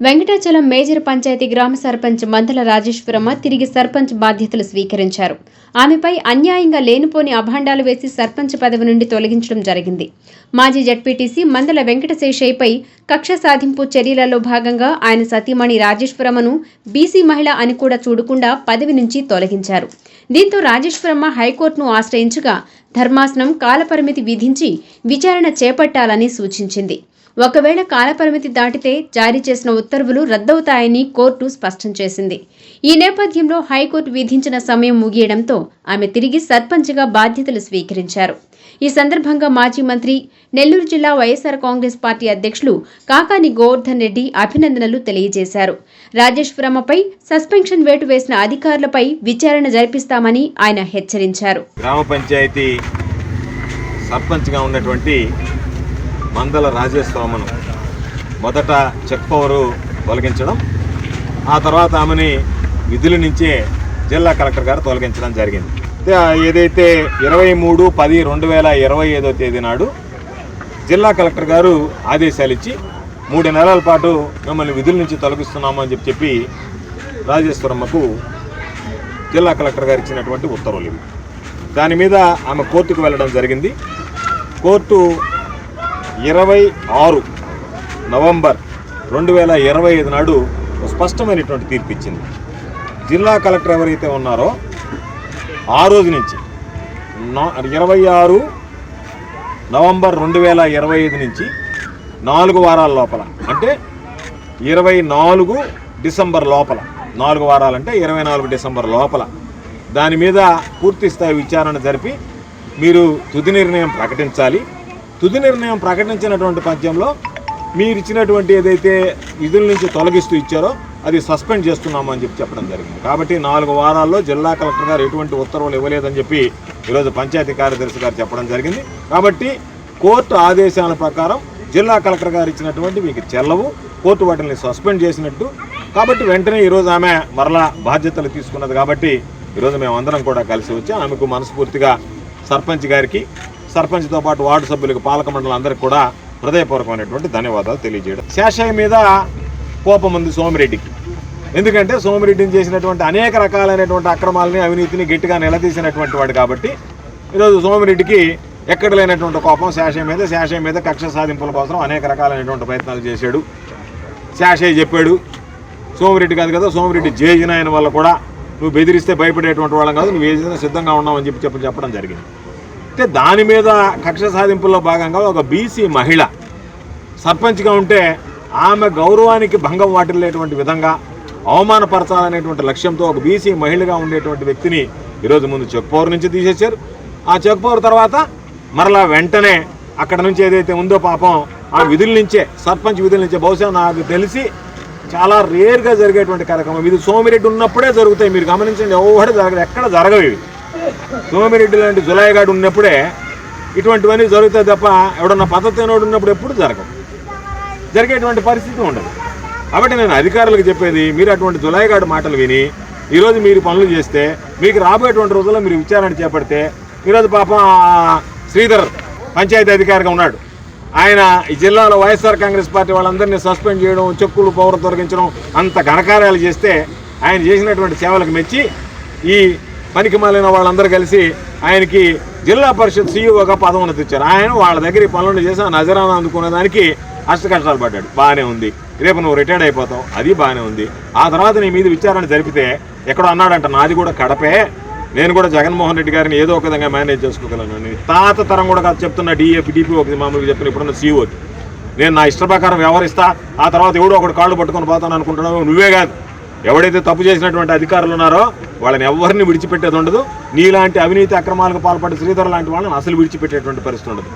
Venkatachalam major panchayat గ్రామ సర్పంచ్ మందల రాజేశ్వరమ్మ తిరిగి సర్పంచ్ బాధ్యతలు స్వీకరించారు. ఆమెపై అన్యాయంగా లేనిపోని అభాండాలు వేసి సర్పంచ్ పదవి నుండి తొలగించడం జరిగింది. మాజీ జడ్పీటీసీ మందల వెంకటశేషయ్యపై కక్ష సాధింపు చర్యలలో భాగంగా ఆయన సతీమణి రాజేశ్వరమ్మను బీసీ మహిళ అని కూడా చూడకుండా పదవి నుంచి తొలగించారు. దీంతో రాజేశ్వరమ్మ హైకోర్టును ఆశ్రయించగా ధర్మాసనం కాలపరిమితి విధించి విచారణ చేపట్టాలని సూచించింది. ఒకవేళ కాలపరిమితి దాటితే జారీ చేసిన ఉత్తర్వులు రద్దవుతాయని కోర్టు స్పష్టం చేసింది. ఈ నేపథ్యంలో హైకోర్టు విధించిన సమయం ముగియడంతో ఆమె తిరిగి సర్పంచ్గా బాధ్యతలు స్వీకరించారు. ఈ సందర్భంగా మాజీ మంత్రి, నెల్లూరు జిల్లా వైఎస్ఆర్ కాంగ్రెస్ పార్టీ అధ్యక్షులు కాకాని గోవర్ధన్ రెడ్డి అభినందనలు తెలియజేశారు. రాజేశ్వరమ్మపై సస్పెన్షన్ వేటు వేసిన అధికారులపై విచారణ జరిపిస్తామని ఆయన హెచ్చరించారు. గ్రామ పంచాయతీ సర్పంచ్గా ఉన్నటువంటి మందల రాజేశ్వరమ్మను మొదట చెక్ పవరు తొలగించడం, ఆ తర్వాత ఆమెని విధుల నుంచే జిల్లా కలెక్టర్ గారు తొలగించడం జరిగింది. ఏదైతే 23/10/2025 తేదీ నాడు జిల్లా కలెక్టర్ గారు ఆదేశాలు ఇచ్చి 3 నెలల పాటు మిమ్మల్ని విధుల నుంచి తొలగిస్తున్నాము అని చెప్పి రాజేశ్వరమ్మకు జిల్లా కలెక్టర్ గారు ఇచ్చినటువంటి ఉత్తర్వులు ఇవి. దాని మీద ఆమె కోర్టుకు వెళ్ళడం జరిగింది. కోర్టు 26 నవంబర్ 2025 నాడు స్పష్టమైనటువంటి తీర్పు ఇచ్చింది. జిల్లా కలెక్టర్ ఎవరైతే ఉన్నారో ఆ రోజు నుంచి 26 నవంబర్ 2025 నుంచి 4 వారాల లోపల, అంటే 24 డిసెంబర్ లోపల, 4 వారాలంటే 24 డిసెంబర్ లోపల దాని మీద పూర్తి స్థాయి విచారణ జరిపి మీరు తుది నిర్ణయం ప్రకటించాలి. తుది నిర్ణయం ప్రకటించినటువంటి పద్యంలో మీరు ఇచ్చినటువంటి ఏదైతే విధుల నుంచి తొలగిస్తూ ఇచ్చారో అది సస్పెండ్ చేస్తున్నామని చెప్పడం జరిగింది. కాబట్టి 4 వారాల్లో జిల్లా కలెక్టర్ గారు ఎటువంటి ఉత్తర్వులు ఇవ్వలేదని చెప్పి ఈరోజు పంచాయతీ కార్యదర్శి గారు చెప్పడం జరిగింది. కాబట్టి కోర్టు ఆదేశాల ప్రకారం జిల్లా కలెక్టర్ గారు ఇచ్చినటువంటి మీకు చెల్లవు, కోర్టు వాటిని సస్పెండ్ చేసినట్టు. కాబట్టి వెంటనే ఈరోజు ఆమె మరలా బాధ్యతలు తీసుకున్నది. కాబట్టి ఈరోజు మేమందరం కూడా కలిసి వచ్చి ఆమెకు మనస్ఫూర్తిగా సర్పంచ్ గారికి, సర్పంచ్తో పాటు వార్డు సభ్యులకు, పాలక మండలం అందరికీ కూడా హృదయపూర్వకమైనటువంటి ధన్యవాదాలు తెలియజేయడం. శేషయ్య మీద కోపం ఉంది సోమిరెడ్డికి. ఎందుకంటే సోమిరెడ్డిని చేసినటువంటి అనేక రకాలైనటువంటి అక్రమాలని, అవినీతిని గట్టిగా నిలదీసినటువంటి వాడు. కాబట్టి ఈరోజు సోమిరెడ్డికి ఎక్కడ లేనటువంటి కోపం శేషయ్య మీద కక్ష సాధింపుల కోసం అనేక రకాలైనటువంటి ప్రయత్నాలు చేశాడు. శేషయ్య చెప్పాడు, సోమిరెడ్డి కాదు కదా, సోమిరెడ్డి జేజిన ఆయన వల్ల కూడా నువ్వు బెదిరిస్తే భయపడేటువంటి వాళ్ళం కాదు, నువ్వు ఏదైనా సిద్ధంగా ఉన్నావు అని చెప్పడం జరిగింది. అయితే దాని మీద కక్ష సాధింపుల్లో భాగంగా ఒక బీసీ మహిళ సర్పంచ్గా ఉంటే ఆమె గౌరవానికి భంగం వాటిల్లేటువంటి విధంగా అవమానపరచాలనేటువంటి లక్ష్యంతో ఒక బీసీ మహిళగా ఉండేటువంటి వ్యక్తిని ఈరోజు ముందు చెక్ పవర్ నుంచి తీసేశారు. ఆ చెక్ పవర్ తర్వాత మరలా వెంటనే అక్కడ నుంచి ఏదైతే ఉందో పాపం ఆ విధుల నుంచే, సర్పంచ్ విధుల నుంచే, బహుశా నాకు తెలిసి చాలా రేర్గా జరిగేటువంటి కార్యక్రమం ఇది. సోమిరెడ్డి ఉన్నప్పుడే జరుగుతాయి. మీరు గమనించండి, ఎవరు జరగదు, ఎక్కడ జరగవు ఇవి. సోమిరెడ్డి లాంటి జులాయిగాడు ఉన్నప్పుడే ఇటువంటివన్నీ జరుగుతాయి తప్ప ఎవడన్నా పద్ధతినోడు ఉన్నప్పుడు ఎప్పుడు జరిగేటువంటి పరిస్థితి ఉండదు. కాబట్టి నేను అధికారులకు చెప్పేది, మీరు అటువంటి జులాయిగాడు మాటలు విని ఈరోజు మీరు పనులు చేస్తే మీకు రాబోయేటువంటి రోజుల్లో మీరు విచారణ చేపడితే, ఈరోజు పాపం శ్రీధర్ పంచాయతీ అధికారిగా ఉన్నాడు, ఆయన ఈ జిల్లాలో వైఎస్ఆర్ కాంగ్రెస్ పార్టీ వాళ్ళందరినీ సస్పెండ్ చేయడం, చెక్కులు పౌరు తొలగించడం, అంత ఘనకార్యాలు చేస్తే ఆయన చేసినటువంటి సేవలకు మెచ్చి ఈ పనికి మాలిన వాళ్ళందరూ కలిసి ఆయనకి జిల్లా పరిషత్ సీఈఓగా పదవున్నతి ఇచ్చారు. ఆయన వాళ్ళ దగ్గర పనులు చేసి ఆ నజరానా అందుకునే దానికి అష్టకష్టాలు పడ్డాడు. బాగానే ఉంది. రేపు నువ్వు రిటైర్డ్ అయిపోతావు, అది బాగానే ఉంది. ఆ తర్వాత నీ మీద విచారణ జరిపితే ఎక్కడో అన్నాడంట, నాది కూడా కడపే, నేను కూడా జగన్మోహన్ రెడ్డి గారిని ఏదో ఒక విధంగా మేనేజ్ చేసుకోగలను. తాత తరం కూడా కాదు చెప్తున్నా, డిపిఓకి మామూలుగా చెప్తున్నా, ఇప్పుడున్న సీఈఓకి నేను నా ఇష్ట ప్రకారం వ్యవహరిస్తా, ఆ తర్వాత ఎవడో ఒకటి కాళ్ళు పట్టుకొని పోతాను అనుకుంటున్నావు. నువ్వే కాదు, ఎవడైతే తప్పు చేసినటువంటి అధికారులు ఉన్నారో వాళ్ళని ఎవరిని విడిచిపెట్టేది ఉండదు. నీలాంటి అవినీతి అక్రమాలకు పాల్పడే శ్రీధర్ లాంటి వాళ్ళని అసలు విడిచిపెట్టేటువంటి పరిస్థితి ఉండదు.